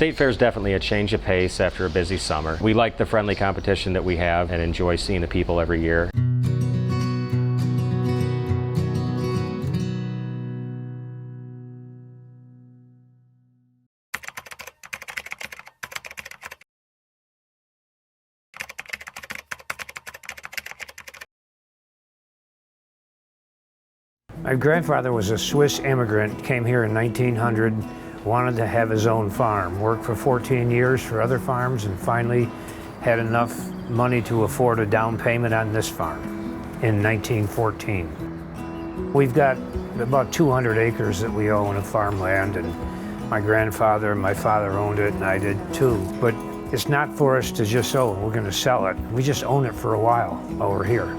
State Fair is definitely a change of pace after a busy summer. We like the friendly competition that we have and enjoy seeing the people every year. My grandfather was a Swiss immigrant, came here in 1900, wanted to have his own farm, worked for 14 years for other farms, and finally had enough money to afford a down payment on this farm in 1914. We've got about 200 acres that we own of farmland, and my grandfather and my father owned it, and I did too. But it's not for us to just own, we're going to sell it. We just own it for a while over here.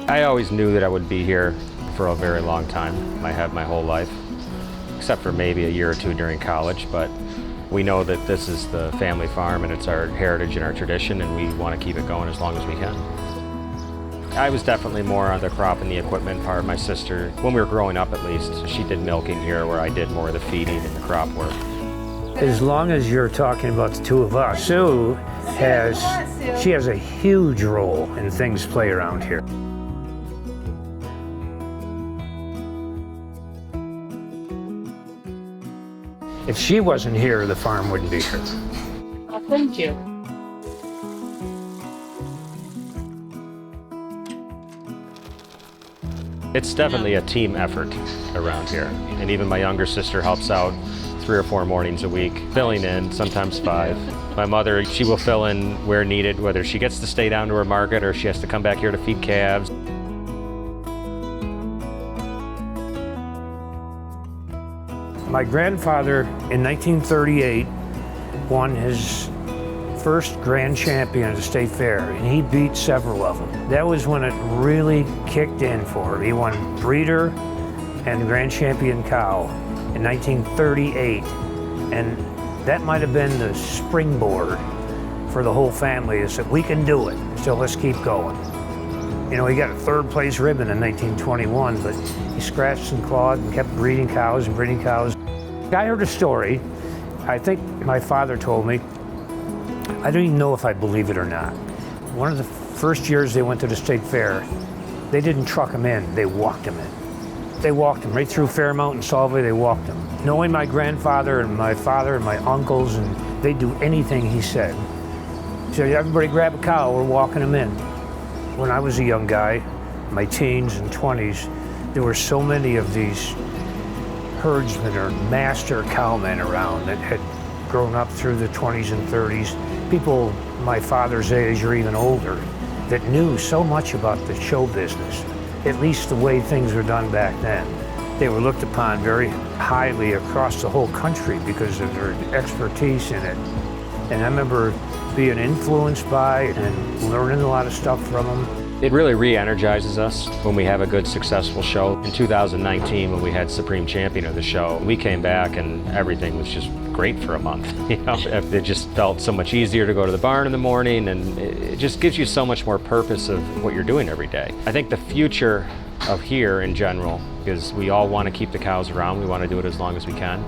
I always knew that I would be here for a very long time. I have my whole life, except for maybe a year or two during college, but we know that this is the family farm and it's our heritage and our tradition, and we want to keep it going as long as we can. I was definitely more on the crop and the equipment part. My sister, when we were growing up at least, she did milking here where I did more of the feeding and the crop work. As long as you're talking about the two of us, Sue has a huge role in things play around here. If she wasn't here, the farm wouldn't be here. Oh, thank you. It's definitely a team effort around here. And even my younger sister helps out 3 or 4 mornings a week, filling in, sometimes 5. My mother, she will fill in where needed, whether she gets to stay down to her market or she has to come back here to feed calves. My grandfather, in 1938, won his first grand champion at the State Fair, and he beat several of them. That was when it really kicked in for him. He won breeder and grand champion cow in 1938, and that might have been the springboard for the whole family, is that we can do it, so let's keep going. You know, he got a 3rd place ribbon in 1921, but he scratched and clawed and kept breeding cows and breeding cows. I heard a story, I think my father told me, I don't even know if I believe it or not. One of the first years they went to the State Fair, they didn't truck him in, they walked him in. They walked him right through Fairmount and Solvay, they walked him. Knowing my grandfather and my father and my uncles, and they'd do anything he said. He said, everybody grab a cow, we're walking him in. When I was a young guy, my teens and 20s, there were so many of these herdsmen or master cowmen around that had grown up through the 20s and 30s. People my father's age or even older that knew so much about the show business, at least the way things were done back then. They were looked upon very highly across the whole country because of their expertise in it. And I remember being influenced by and learning a lot of stuff from them. It really re-energizes us when we have a good, successful show. In 2019, when we had Supreme Champion of the show, we came back and everything was just great for a month. You know, it just felt so much easier to go to the barn in the morning, and it just gives you so much more purpose of what you're doing every day. I think the future of here in general, because we all want to keep the cows around, we want to do it as long as we can.